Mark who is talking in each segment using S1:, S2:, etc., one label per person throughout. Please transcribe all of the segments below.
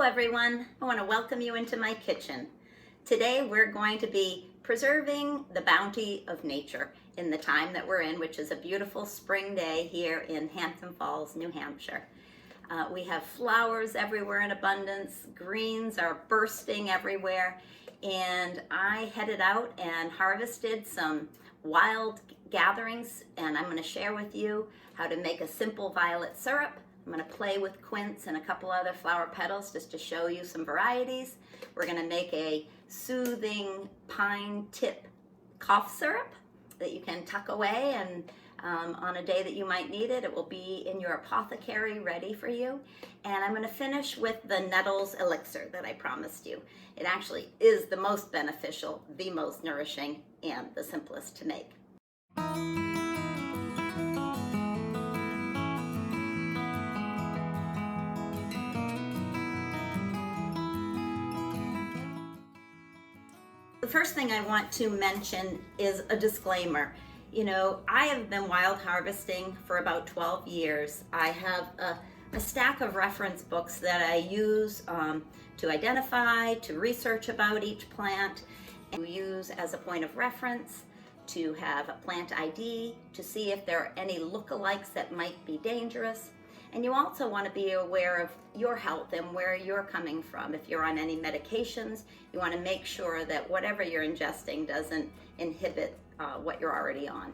S1: everyone. I want to welcome you into my kitchen. Today we're going to be preserving the bounty of nature in the time that we're in, which is a beautiful spring day here in Hampton Falls, New Hampshire. We have flowers everywhere in abundance, greens are bursting everywhere, and I headed out and harvested some wild gatherings, and I'm going to share with you how to make a simple violet syrup. I'm going to play with quince and a couple other flower petals just to show you some varieties. We're going to make a soothing pine tip cough syrup that you can tuck away, and on a day that you might need it, it will be in your apothecary ready for you. And I'm going to finish with the Nettle Elixir that I promised you. It actually is the most beneficial, the most nourishing, and the simplest to make. The first thing I want to mention is a disclaimer. You know, I have been wild harvesting for about 12 years. I have a stack of reference books that I use to identify, to research about each plant, and to use as a point of reference, to have a plant ID, to see if there are any lookalikes that might be dangerous. And you also want to be aware of your health and where you're coming from. If you're on any medications, you want to make sure that whatever you're ingesting doesn't inhibit what you're already on.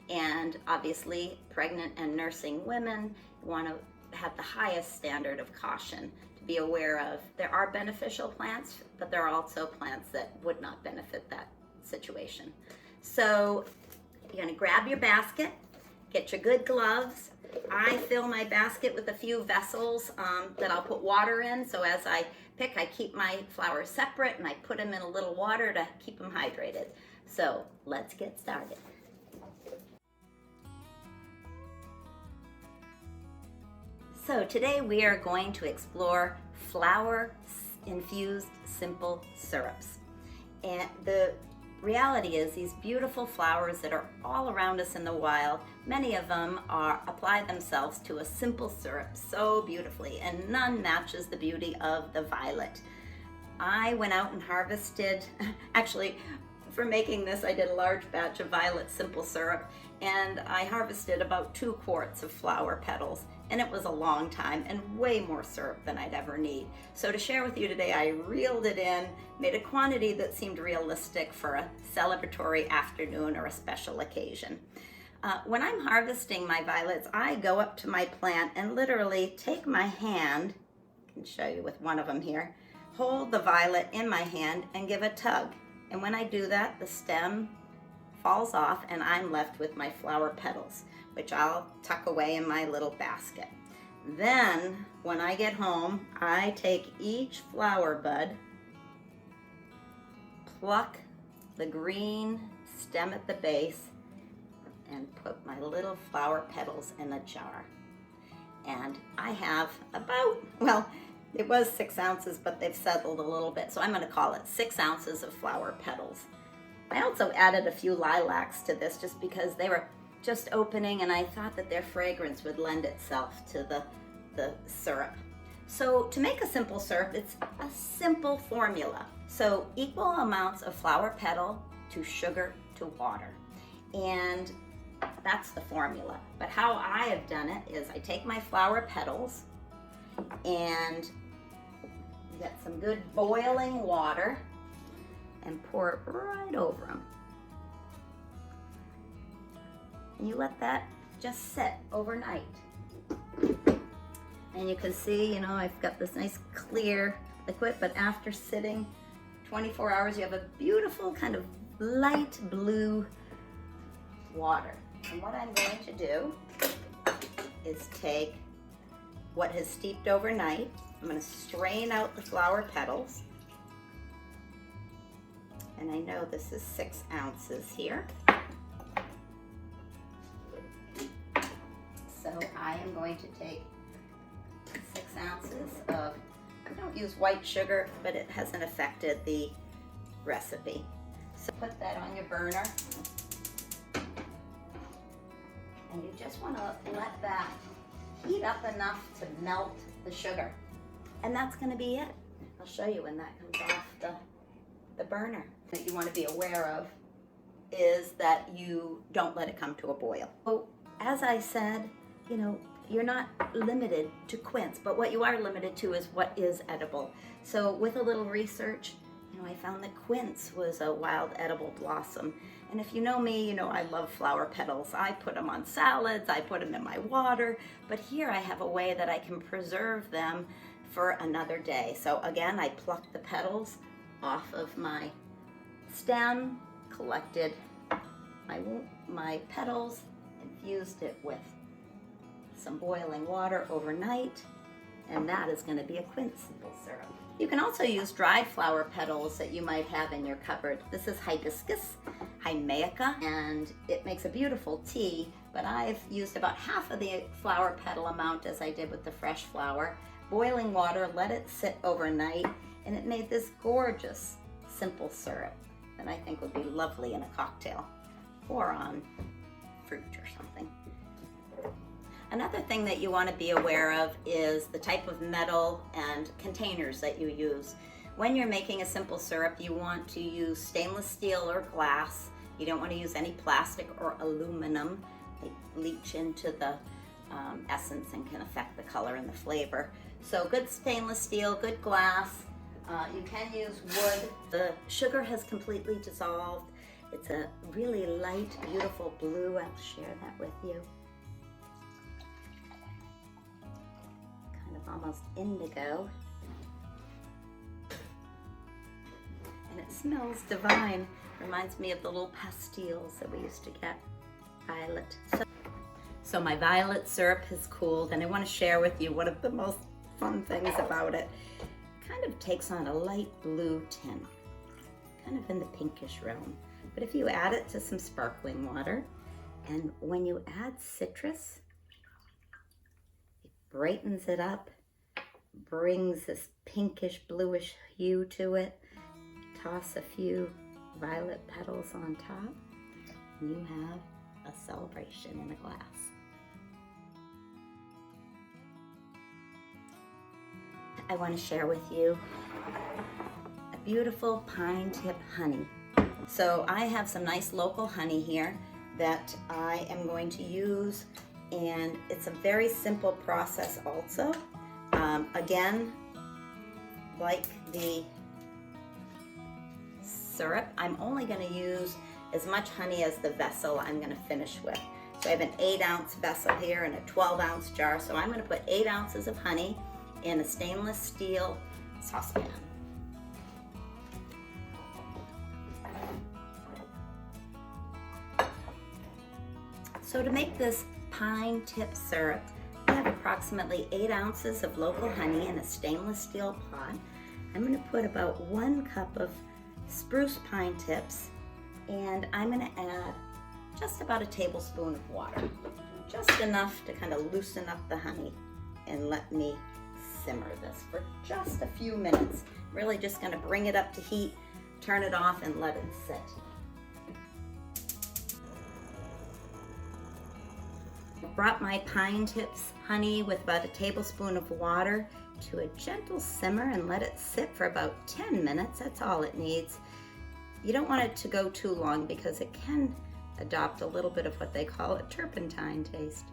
S1: And obviously, pregnant and nursing women want to have the highest standard of caution to be aware of. There are beneficial plants, but there are also plants that would not benefit that situation. So you're going to grab your basket, get your good gloves. I fill my basket with a few vessels that I'll put water in. So as I pick, I keep my flowers separate and I put them in a little water to keep them hydrated. So let's get started. So today we are going to explore flower-infused simple syrups. And the reality is these beautiful flowers that are all around us in the wild, many of them apply themselves to a simple syrup so beautifully, and none matches the beauty of the violet. I went out and harvested, actually for making this I did a large batch of violet simple syrup, and I harvested about 2 quarts of flower petals, and it was a long time and way more syrup than I'd ever need. So to share with you today, I reeled it in, made a quantity that seemed realistic for a celebratory afternoon or a special occasion. When I'm harvesting my violets, I go up to my plant and literally take my hand, I can show you with one of them here, hold the violet in my hand and give a tug. And when I do that, the stem falls off and I'm left with my flower petals, which I'll tuck away in my little basket. Then, when I get home, I take each flower bud, pluck the green stem at the base, and put my little flower petals in a jar. And I have about, well, it was 6 ounces, but they've settled a little bit, so I'm going to call it 6 ounces of flower petals. I also added a few lilacs to this just because they were just opening and I thought that their fragrance would lend itself to the syrup. So to make a simple syrup, it's a simple formula. So equal amounts of flower petal to sugar to water. And that's the formula. But how I have done it is I take my flower petals and get some good boiling water and pour it right over them. And you let that just sit overnight. And you can see, you know, I've got this nice clear liquid, but after sitting 24 hours, you have a beautiful kind of light blue water. And what I'm going to do is take what has steeped overnight. I'm going to strain out the flower petals. And I know this is 6 ounces here. So I am going to take 6 ounces of, I don't use white sugar, but it hasn't affected the recipe. So put that on your burner. And you just want to let that heat up enough to melt the sugar. And that's going to be it. I'll show you when that comes off the burner. That you want to be aware of is that you don't let it come to a boil. So as I said, you know, you're not limited to quince, but what you are limited to is what is edible. So with a little research, you know, I found that quince was a wild edible blossom. And if you know me, you know I love flower petals. I put them on salads, I put them in my water, but here I have a way that I can preserve them for another day. So again, I plucked the petals off of my stem, collected my petals, infused it with some boiling water overnight, and that is going to be a quince simple syrup. You can also use dried flower petals that you might have in your cupboard. This is hibiscus, Himaica, and it makes a beautiful tea, but I've used about half of the flower petal amount as I did with the fresh flower. Boiling water, let it sit overnight, and it made this gorgeous simple syrup that I think would be lovely in a cocktail or on fruit or something. Another thing that you want to be aware of is the type of metal and containers that you use. When you're making a simple syrup, you want to use stainless steel or glass. You don't want to use any plastic or aluminum. They leach into the essence and can affect the color and the flavor. So good stainless steel, good glass. You can use wood. The sugar has completely dissolved. It's a really light, beautiful blue. I'll share that with you. Kind of almost indigo. And it smells divine. Reminds me of the little pastilles that we used to get. Violet. So my violet syrup has cooled, and I want to share with you one of the most fun things about it. It kind of takes on a light blue tint, kind of in the pinkish realm. But if you add it to some sparkling water, and when you add citrus, it brightens it up, brings this pinkish bluish hue to it. Toss a few violet petals on top, and you have a celebration in a glass. I want to share with you a beautiful pine tip honey. So I have some nice local honey here that I am going to use, and it's a very simple process also. Again, like the syrup, I'm only going to use as much honey as the vessel I'm going to finish with. So I have an 8-ounce vessel here and a 12-ounce jar, so I'm going to put 8 ounces of honey in a stainless steel saucepan. So to make this pine tip syrup, I have approximately 8 ounces of local honey in a stainless steel pot. I'm going to put about 1 cup of spruce pine tips, and I'm going to add just about a tablespoon of water, just enough to kind of loosen up the honey, and let me simmer this for just a few minutes. Really just going to bring it up to heat, turn it off, and let it sit. I brought my pine tips honey with about a tablespoon of water to a gentle simmer and let it sit for about 10 minutes. That's all it needs. You don't want it to go too long because it can adopt a little bit of what they call a turpentine taste.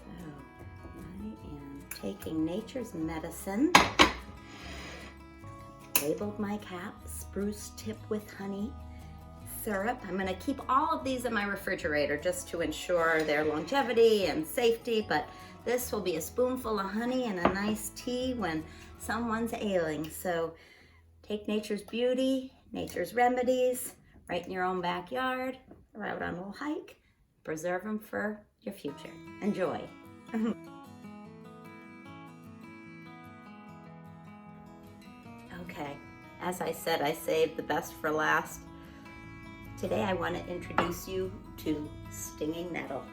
S1: So I am taking Nature's Medicine. Labeled my cap, spruce tip with honey syrup. I'm going to keep all of these in my refrigerator just to ensure their longevity and safety, but this will be a spoonful of honey and a nice tea when someone's ailing. So take nature's beauty, nature's remedies, right in your own backyard, or out on a little hike. Preserve them for your future. Enjoy. Okay, as I said, I saved the best for last. Today I want to introduce you to stinging nettle,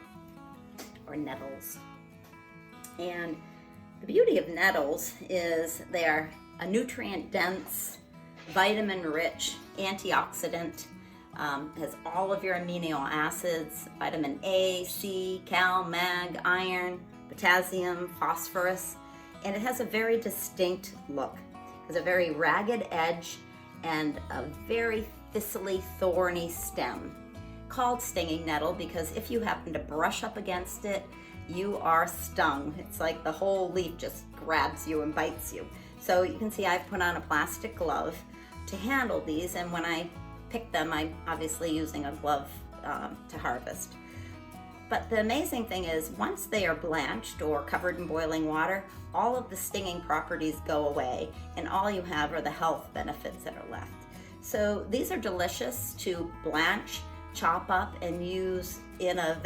S1: or nettles. And the beauty of nettles is they're a nutrient-dense, vitamin-rich antioxidant. Has all of your amino acids, vitamin A, C, Cal, Mag, iron, potassium, phosphorus. and it has a very distinct look. It has a very ragged edge and a very thistly, thorny stem, called stinging nettle because if you happen to brush up against it, you are stung. It's like the whole leaf just grabs you and bites you. So you can see I've put on a plastic glove to handle these, and when I pick them, I'm obviously using a glove to harvest. But the amazing thing is, once they are blanched or covered in boiling water, all of the stinging properties go away, and all you have are the health benefits that are left. So these are delicious to blanch, chop up, and use in a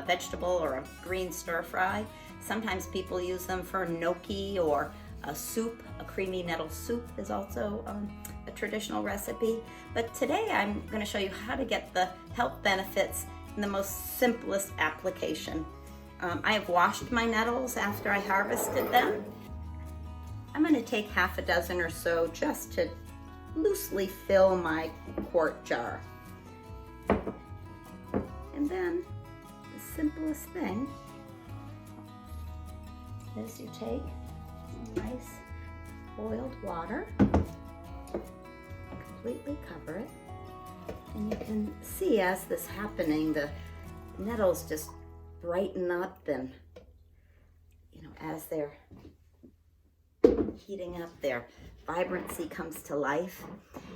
S1: vegetable or a green stir fry. Sometimes people use them for gnocchi or a soup. A creamy nettle soup is also a traditional recipe. But today I'm going to show you how to get the health benefits in the most simplest application. I have washed my nettles after I harvested them. I'm going to take half a dozen or so just to loosely fill my quart jar. And then the simplest thing is you take nice boiled water, completely cover it, and you can see as this is happening, the nettles just brighten up, and as they're heating up, their vibrancy comes to life.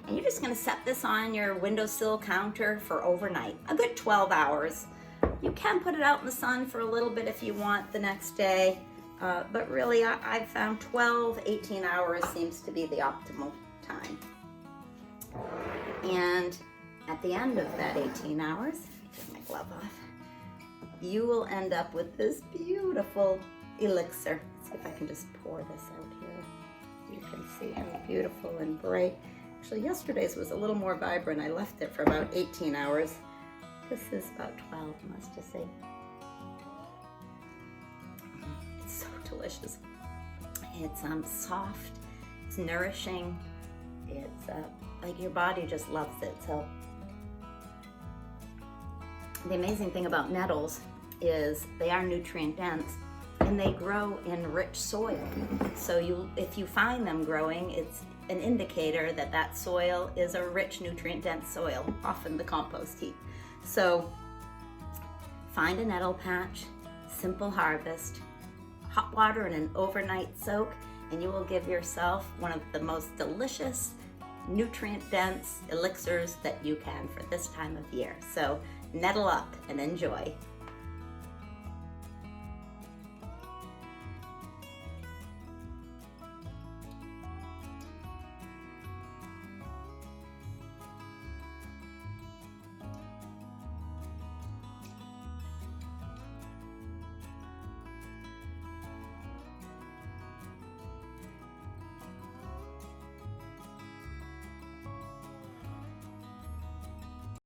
S1: And you're just going to set this on your windowsill counter for overnight, a good 12 hours. You can put it out in the sun for a little bit if you want the next day, but really I've found 18 hours seems to be the optimal time. And at the end of that 18 hours, take my glove off, you will end up with this beautiful elixir. Let's see if I can just pour this out here. You can see how beautiful and bright. Actually, yesterday's was a little more vibrant. I left it for about 18 hours. This is about 12, must just say. It's so delicious. It's soft, it's nourishing, it's like your body just loves it. So the amazing thing about nettles is they are nutrient dense and they grow in rich soil. So if you find them growing, it's an indicator that that soil is a rich nutrient dense soil, often the compost heap. So find a nettle patch, simple harvest, hot water and an overnight soak, and you will give yourself one of the most delicious, nutrient dense elixirs that you can for this time of year. So nettle up and enjoy.